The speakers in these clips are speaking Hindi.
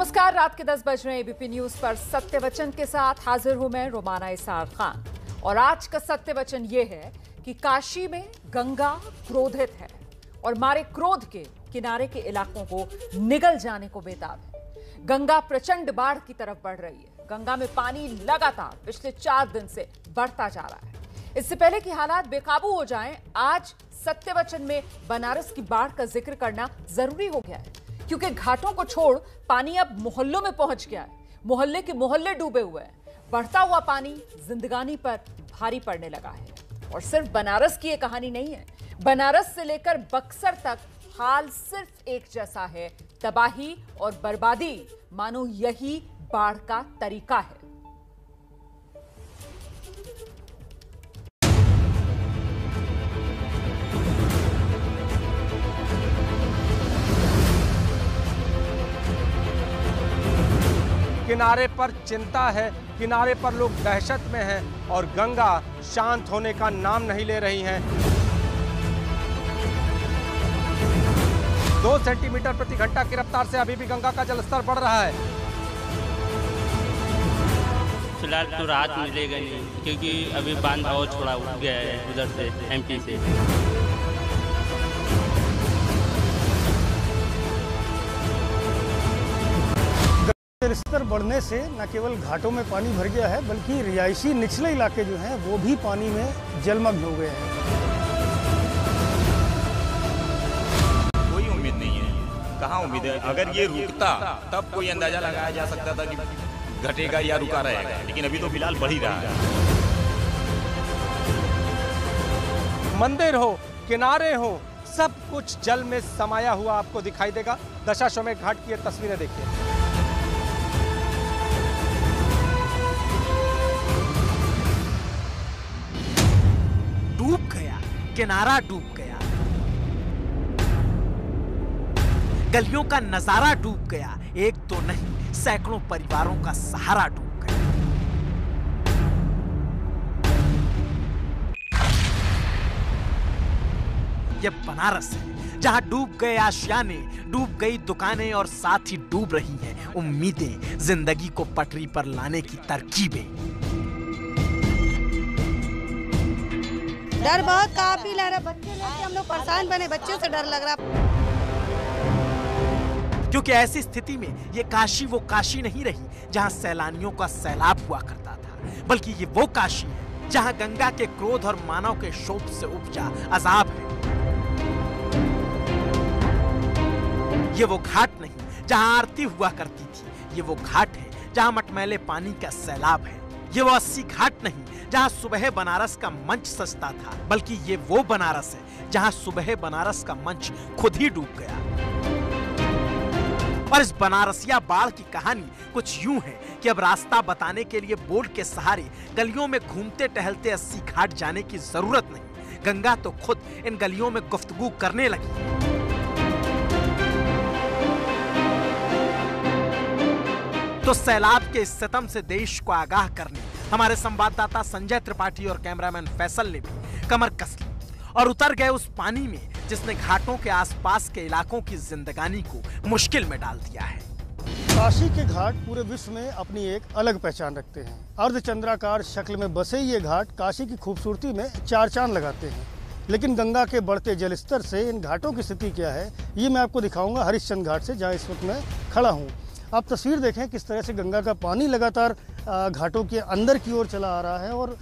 नमस्कार, रात के 10 बज रहे हैं। एबीपी न्यूज पर सत्य वचन के साथ हाजिर हूं मैं रोमाना इसार खान। और आज का सत्य वचन यह है कि काशी में गंगा क्रोधित है और मारे क्रोध के किनारे के इलाकों को निगल जाने को बेताब है। गंगा प्रचंड बाढ़ की तरफ बढ़ रही है। गंगा में पानी लगातार पिछले 4 दिन से बढ़ता जा रहा है। इससे पहले कि हालात बेकाबू हो जाएं, आज सत्य वचन में बनारस की बाढ़ का जिक्र करना जरूरी हो गया है, क्योंकि घाटों को छोड़ पानी अब मोहल्लों में पहुंच गया है। मोहल्ले के मोहल्ले डूबे हुए हैं। बढ़ता हुआ पानी जिंदगानी पर भारी पड़ने लगा है। और सिर्फ बनारस की ये कहानी नहीं है। बनारस से लेकर बक्सर तक हाल सिर्फ एक जैसा है। तबाही और बर्बादी मानो यही बाढ़ का तरीका है। किनारे पर चिंता है, किनारे पर लोग दहशत में हैं और गंगा शांत होने का नाम नहीं ले रही हैं। 2 सेंटीमीटर प्रति घंटा की रफ्तार से अभी भी गंगा का जलस्तर बढ़ रहा है। फिलहाल तो राहत मिलेगा नहीं, क्योंकि अभी बांध और छोड़ा उठ गया है उधर से, एमपी से। स्तर बढ़ने से न केवल घाटों में पानी भर गया है, बल्कि रिहायशी निचले इलाके जो हैं वो भी पानी में जलमग्न हो गए हैं। कोई उम्मीद नहीं है, कहाँ उम्मीद है। अगर ये रुकता तब कोई अंदाजा लगाया जा सकता था कि घटेगा या रुका रहेगा, लेकिन अभी तो फिलहाल बढ़ ही रहा है। मंदिर हो, किनारे हो, सब कुछ जल में समाया हुआ आपको दिखाई देगा। दशाश्वमेध घाट की ये तस्वीरें देखिए। डूब गया, किनारा डूब गया, गलियों का नजारा डूब गया। एक तो नहीं, सैकड़ों परिवारों का सहारा डूब गया। यह बनारस है, जहां डूब गए आशियाने, डूब गई दुकानें और साथ ही डूब रही हैं उम्मीदें, जिंदगी को पटरी पर लाने की तरकीबें। डर बहुत काफी लग रहा है। बच्चे लेके हम लोग परेशान बने, बच्चों से डर लग रहा। क्योंकि ऐसी स्थिति में ये काशी वो काशी नहीं रही जहां सैलानियों का सैलाब हुआ करता था, बल्कि ये वो काशी है जहां गंगा के क्रोध और मानव के शोक से उपजा अजाब है। ये वो घाट नहीं जहां आरती हुआ करती थी, ये वो घाट है जहां मटमैले पानी का सैलाब है। ये वो 80 घाट नहीं जहां सुबह बनारस का मंच सजता था, बल्कि ये वो बनारस है जहां सुबह बनारस का मंच खुद ही डूब गया। और इस बनारसिया बाढ़ की कहानी कुछ यूं है कि अब रास्ता बताने के लिए बोर्ड के सहारे गलियों में घूमते टहलते 80 घाट जाने की जरूरत नहीं। गंगा तो खुद इन गलियों में गुफ्तगू करने लगी। तो सैलाब के इस सितम से देश को आगाह करने हमारे संवाददाता संजय त्रिपाठी और कैमरामैन फैसल ने भी कमर कस ली और उतर गए उस पानी में जिसने घाटों के आसपास के इलाकों की जिंदगानी को मुश्किल में डाल दिया है। काशी के घाट पूरे विश्व में अपनी एक अलग पहचान रखते हैं। अर्धचंद्राकार शक्ल में बसे ये घाट काशी की खूबसूरती में 4 चांद लगाते हैं। लेकिन गंगा के बढ़ते जलस्तर से इन घाटों की स्थिति क्या है, ये मैं आपको दिखाऊंगा हरिश्चंद्र घाट से, जहाँ इस वक्त मैं खड़ा हूँ। आप तस्वीर देखें किस तरह से गंगा का पानी लगातार घाटों के अंदर की ओर चला आ रहा है। और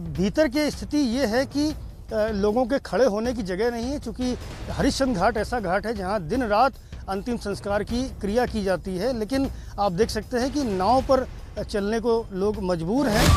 भीतर की स्थिति ये है कि लोगों के खड़े होने की जगह नहीं है, क्योंकि हरिश्चंद्र घाट ऐसा घाट है जहां दिन रात अंतिम संस्कार की क्रिया की जाती है। लेकिन आप देख सकते हैं कि नाव पर चलने को लोग मजबूर हैं।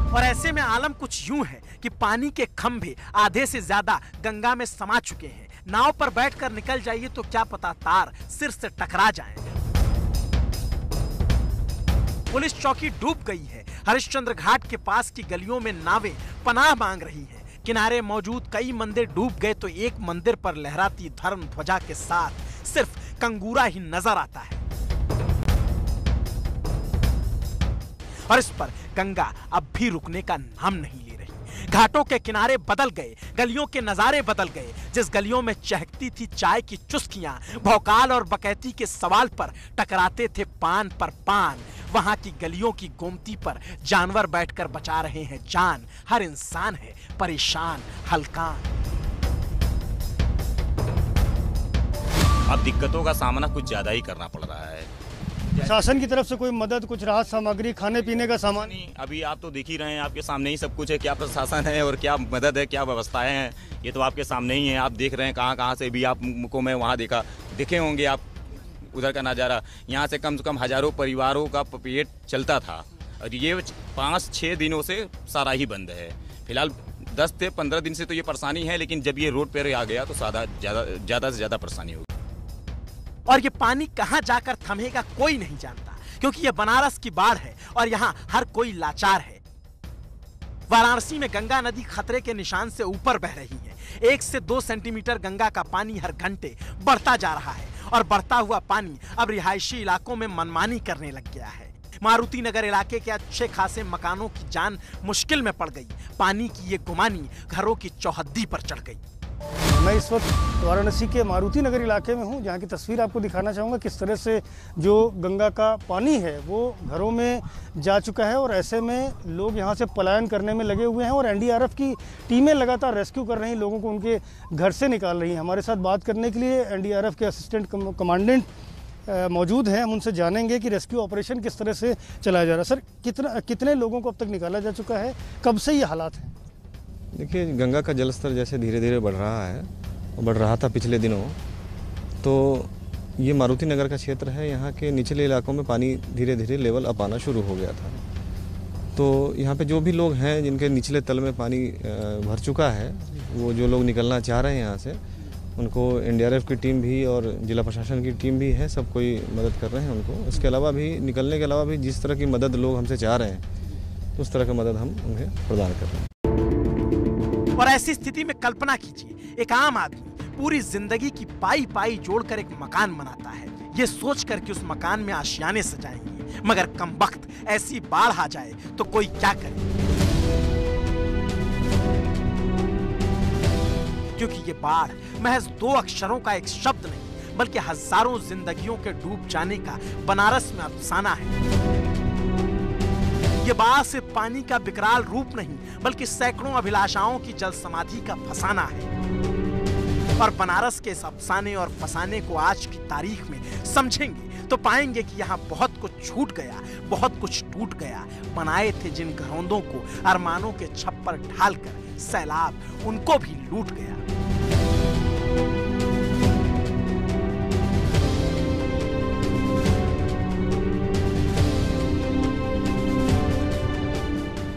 और ऐसे में आलम कुछ यूं है कि पानी के खंभे आधे से ज्यादा गंगा में समा चुके हैं। नाव पर बैठकर निकल जाइए तो क्या पता तार सिर से टकरा जाए। पुलिस चौकी डूब गई है। हरिश्चंद्र घाट के पास की गलियों में नावें पनाह मांग रही हैं। किनारे मौजूद कई मंदिर डूब गए तो एक मंदिर पर लहराती धर्म ध्वजा के साथ सिर्फ कंगूरा ही नजर आता है। और इस पर गंगा अब भी रुकने का नाम नहीं ले रही। घाटों के किनारे बदल गए, गलियों के नजारे बदल गए। जिस गलियों में चहकती थी चाय की चुस्कियां, भौकाल और बकैती के सवाल पर टकराते थे पान पर पान, वहां की गलियों की गोमती पर जानवर बैठकर बचा रहे हैं जान। हर इंसान है परेशान, हलकान। अब दिक्कतों का सामना कुछ ज्यादा ही करना पड़ रहा है। शासन की तरफ से कोई मदद, कुछ राहत सामग्री, खाने पीने का सामान? नहीं, अभी आप तो देख ही रहे हैं, आपके सामने ही सब कुछ है। क्या प्रशासन है और क्या मदद है, क्या व्यवस्थाएं हैं, ये तो आपके सामने ही है। आप देख रहे हैं कहाँ से भी आपको मैं वहाँ देखे होंगे आप उधर का नज़ारा। यहाँ से कम हजारों परिवारों का पेट चलता था और ये 5-6 दिनों से सारा ही बंद है। फिलहाल 10 से 15 दिन से तो ये परेशानी है, लेकिन जब ये रोड पर आ गया तो ज़्यादा से ज़्यादा परेशानी होगी। और ये पानी कहां जाकर थमेगा कोई नहीं जानता, क्योंकि ये बनारस की बाढ़ है और यहां हर कोई लाचार है। वाराणसी में गंगा नदी खतरे के निशान से ऊपर बह रही है। 1 से 2 सेंटीमीटर गंगा का पानी हर घंटे बढ़ता जा रहा है और बढ़ता हुआ पानी अब रिहायशी इलाकों में मनमानी करने लग गया है। मारुति नगर इलाके के अच्छे खासे मकानों की जान मुश्किल में पड़ गई। पानी की ये गुमानी घरों की चौहद्दी पर चढ़ गई। मैं इस वक्त वाराणसी के मारुति नगर इलाके में हूं, जहां की तस्वीर आपको दिखाना चाहूँगा किस तरह से जो गंगा का पानी है वो घरों में जा चुका है और ऐसे में लोग यहां से पलायन करने में लगे हुए हैं और एनडीआरएफ की टीमें लगातार रेस्क्यू कर रही हैं, लोगों को उनके घर से निकाल रही हैं। हमारे साथ बात करने के लिए एनडीआरएफ के असिस्टेंट कमांडेंट मौजूद हैं। हम उनसे जानेंगे कि रेस्क्यू ऑपरेशन किस तरह से चलाया जा रहा है। सर, कितने लोगों को अब तक निकाला जा चुका है, कब से ये हालात हैं? देखिए, गंगा का जलस्तर जैसे धीरे धीरे बढ़ रहा है, बढ़ रहा था पिछले दिनों, तो ये मारुति नगर का क्षेत्र है। यहाँ के निचले इलाकों में पानी धीरे धीरे लेवल अप आना शुरू हो गया था। तो यहाँ पे जो भी लोग हैं जिनके निचले तल में पानी भर चुका है, वो जो लोग निकलना चाह रहे हैं यहाँ से, उनको एनडीआरएफ की टीम भी और जिला प्रशासन की टीम भी है, सब कोई मदद कर रहे हैं उनको। इसके अलावा भी, निकलने के अलावा भी जिस तरह की मदद लोग हमसे चाह रहे हैं, तो उस तरह की मदद हम उन्हें प्रदान कर रहे हैं। और ऐसी स्थिति में कल्पना कीजिए, एक आम आदमी पूरी जिंदगी की पाई जोड़कर एक मकान बनाता है, ये सोचकर कि उस मकान में आशियाने सजाएंगे, मगर कमबख्त ऐसी बाढ़ आ जाए तो कोई क्या करे। क्योंकि ये बाढ़ महज 2 अक्षरों का एक शब्द नहीं, बल्कि हजारों जिंदगियों के डूब जाने का बनारस में अफसाना है। ये बाढ़ सिर्फ पानी का विकराल रूप नहीं, बल्कि सैकड़ों अभिलाषाओं की जल समाधि का फसाना है। और बनारस के इस अफसाने और फसाने को आज की तारीख में समझेंगे तो पाएंगे कि यहाँ बहुत कुछ छूट गया, बहुत कुछ टूट गया। बनाए थे जिन घरौंदों को अरमानों के छप्पर ढालकर सैलाब, उनको भी लूट गया।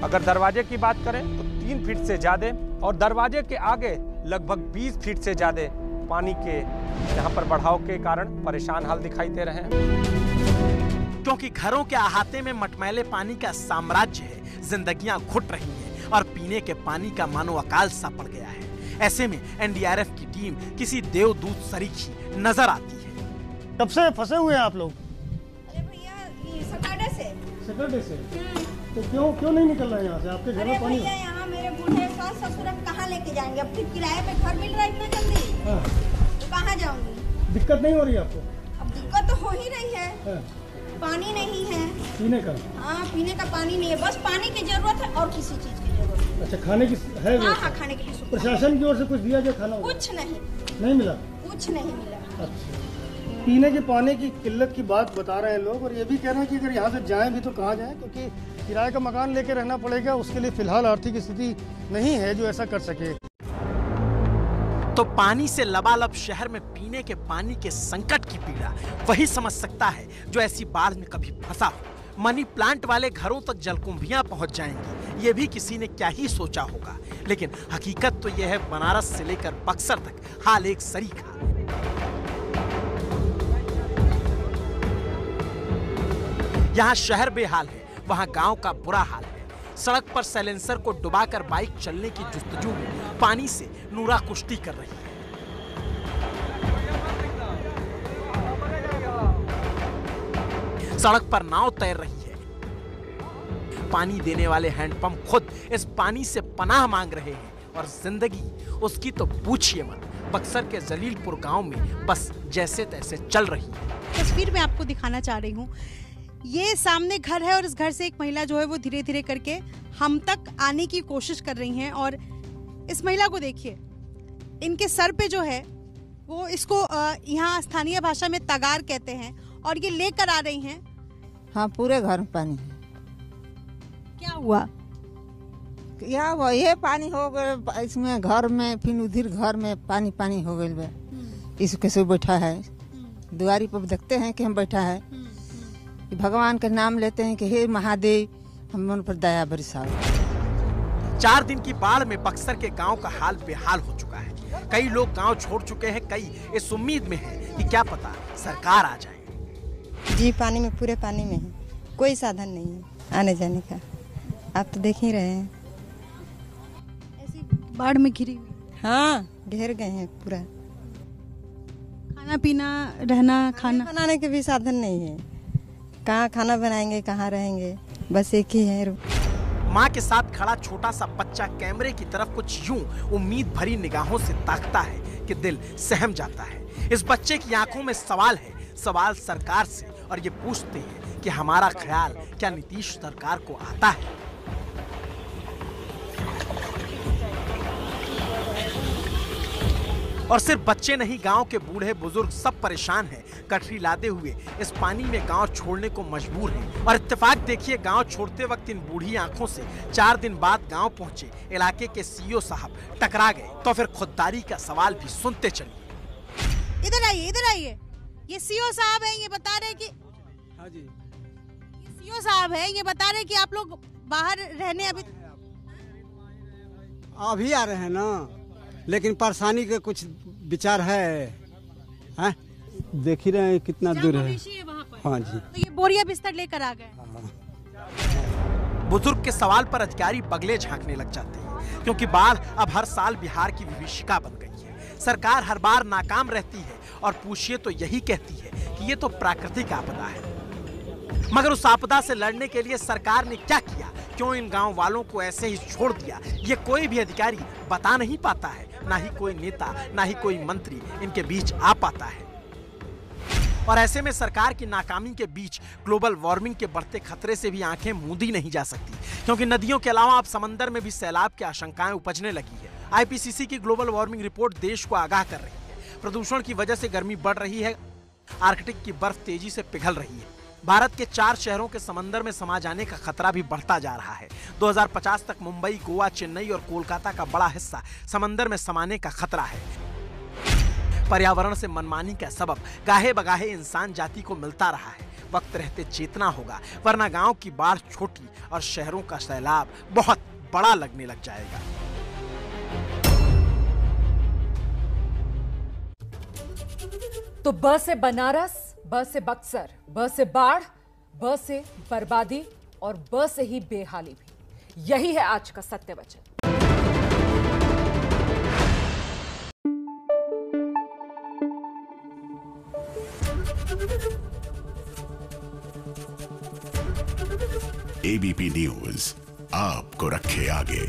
अगर दरवाजे की बात करें तो 3 फीट से ज्यादा और दरवाजे के आगे लगभग 20 फीट से ज्यादा पानी के यहाँ पर बढ़ाव के कारण परेशान हाल दिखाई दे रहे हैं। क्योंकि घरों के अहाते में मटमैले पानी का साम्राज्य है, जिंदगियां घुट रही हैं और पीने के पानी का मानो अकाल सा पड़ गया है। ऐसे में एनडीआरएफ की टीम किसी देवदूत सरीखी नजर आती है। कब से फंसे हुए हैं आप लोग? अरे भैया, सैटरडे से। तो क्यों नहीं निकल रहे हैं यहाँ से? आपके घर में पानी? यहाँ मेरे बूढ़े सास ससुर कहाँ लेके जाएंगे? अब फिर किराए पे घर मिल रहा है इतना जल्दी, तो कहाँ जाऊंगी? दिक्कत नहीं हो रही आपको? अब दिक्कत तो हो ही रही है। पानी नहीं है पीने का? हाँ, पीने का पानी नहीं है, बस पानी की जरूरत है और किसी चीज की जरूरत नहीं। अच्छा, खाने की है? हाँ, खाने की भी। प्रशासन की ओर से कुछ दिया जाए खाना? कुछ नहीं मिला। कुछ नहीं मिला। अच्छा, पीने के पानी की किल्लत की बात बता रहे हैं लोग और ये भी कह रहे हैं कि अगर यहाँ से जाएं भी तो कहाँ जाएं, क्योंकि किराए का मकान लेके रहना पड़ेगा। उसके लिए फिलहाल आर्थिक स्थिति नहीं है जो ऐसा कर सके। तो पानी से लबालब शहर में पीने के पानी के संकट की पीड़ा वही समझ सकता है जो ऐसी बाढ़ में कभी फंसा हो। मनी प्लांट वाले घरों तक जलकुंभियां पहुंच जाएंगी, ये भी किसी ने क्या ही सोचा होगा। लेकिन हकीकत तो यह है, बनारस से लेकर बक्सर तक हाल एक सरीखा। यहाँ शहर बेहाल है, वहाँ गांव का बुरा हाल है। सड़क पर साइलेंसर को डुबाकर बाइक चलने की जुस्तजू में पानी से नूरा कुश्ती कर रही है। सड़क पर नाव तैर रही है, पानी देने वाले हैंडपंप खुद इस पानी से पनाह मांग रहे हैं और जिंदगी उसकी तो पूछिए मत। बक्सर के जलीलपुर गांव में बस जैसे तैसे चल रही है। तस्वीर में आपको दिखाना चाह रही हूँ, ये सामने घर है और इस घर से एक महिला जो है वो धीरे धीरे करके हम तक आने की कोशिश कर रही हैं। और इस महिला को देखिए, इनके सर पे जो है वो इसको यहाँ स्थानीय भाषा में तगार कहते हैं और ये लेकर आ रही हैं। हाँ, पूरे घर में पानी है। क्या हुआ? ये पानी हो गए इसमें घर में, फिर उधर घर में पानी पानी हो गए। इस कैसे बैठा है दुआरी पर, देखते हैं कि हम बैठा है, भगवान का नाम लेते हैं कि हे महादेव हम उन पर दया बरसाओ। 4 दिन की बाढ़ में बक्सर के गांव का हाल बेहाल हो चुका है। कई लोग गांव छोड़ चुके हैं, कई इस उम्मीद में हैं कि क्या पता सरकार आ जाए। जी पानी में, पूरे पानी में है, कोई साधन नहीं है आने जाने का। आप तो देख ही रहे हैं, ऐसी बाढ़ में घिरी हुई। हाँ, घेर गए हैं पूरा। खाना पीना, रहना, खाना बनाने के भी साधन नहीं है। कहाँ खाना बनाएंगे, कहाँ रहेंगे, बस एक ही है। माँ के साथ खड़ा छोटा सा बच्चा कैमरे की तरफ कुछ यूं उम्मीद भरी निगाहों से ताकता है कि दिल सहम जाता है। इस बच्चे की आंखों में सवाल है, सवाल सरकार से, और ये पूछते हैं कि हमारा ख्याल क्या नीतीश सरकार को आता है? और सिर्फ बच्चे नहीं, गांव के बूढ़े बुजुर्ग सब परेशान हैं। कटरी लादे हुए इस पानी में गांव छोड़ने को मजबूर हैं। और इत्तेफाक देखिए, गांव छोड़ते वक्त इन बूढ़ी आंखों से 4 दिन बाद गांव पहुंचे इलाके के सीईओ साहब टकरा गए। तो फिर खुददारी का सवाल भी सुनते चलिए। इधर आइए, इधर आइए। ये सीईओ साहब हैं, ये बता रहे कि हाँ जी, ये सीईओ साहब हैं, ये बता रहे कि आप लोग बाहर रहने अभी आ रहे हैं ना, लेकिन परेशानी का कुछ विचार है। देख ही रहे हैं कितना दूर है। हाँ जी, तो ये बोरिया बिस्तर लेकर आ गए। बुजुर्ग के सवाल पर अधिकारी बगले झांकने लग जाते हैं, क्योंकि बाढ़ अब हर साल बिहार की विभीषिका बन गई है। सरकार हर बार नाकाम रहती है और पूछिए तो यही कहती है कि ये तो प्राकृतिक आपदा है। मगर उस आपदा से लड़ने के लिए सरकार ने क्या किया? क्यों इन गांव वालों को ऐसे ही छोड़ दिया? ये कोई भी अधिकारी बता नहीं पाता है, ना ही कोई नेता, ना ही कोई मंत्री इनके बीच आ पाता है। और ऐसे में सरकार की नाकामी के बीच ग्लोबल वार्मिंग के बढ़ते खतरे से भी आंखें मूंदी नहीं जा सकती, क्योंकि नदियों के अलावा अब समंदर में भी सैलाब की आशंकाएं उपजने लगी है। आईपीसीसी की ग्लोबल वार्मिंग रिपोर्ट देश को आगाह कर रही है। प्रदूषण की वजह से गर्मी बढ़ रही है, आर्कटिक की बर्फ तेजी से पिघल रही है। भारत के 4 शहरों के समंदर में समा जाने का खतरा भी बढ़ता जा रहा है। 2050 तक मुंबई, गोवा, चेन्नई और कोलकाता का बड़ा हिस्सा समंदर में समाने का खतरा है। पर्यावरण से मनमानी का सबब गाहे बगाहे इंसान जाति को मिलता रहा है। वक्त रहते चेतना होगा, वरना गांव की बाढ़ छोटी और शहरों का सैलाब बहुत बड़ा लगने लग जाएगा। तो ब से बनारस, ब से बक्सर, ब से बाढ़, ब से बर्बादी और ब से ही बेहाली भी। यही है आज का सत्य वचन। एबीपी न्यूज आपको रखे आगे।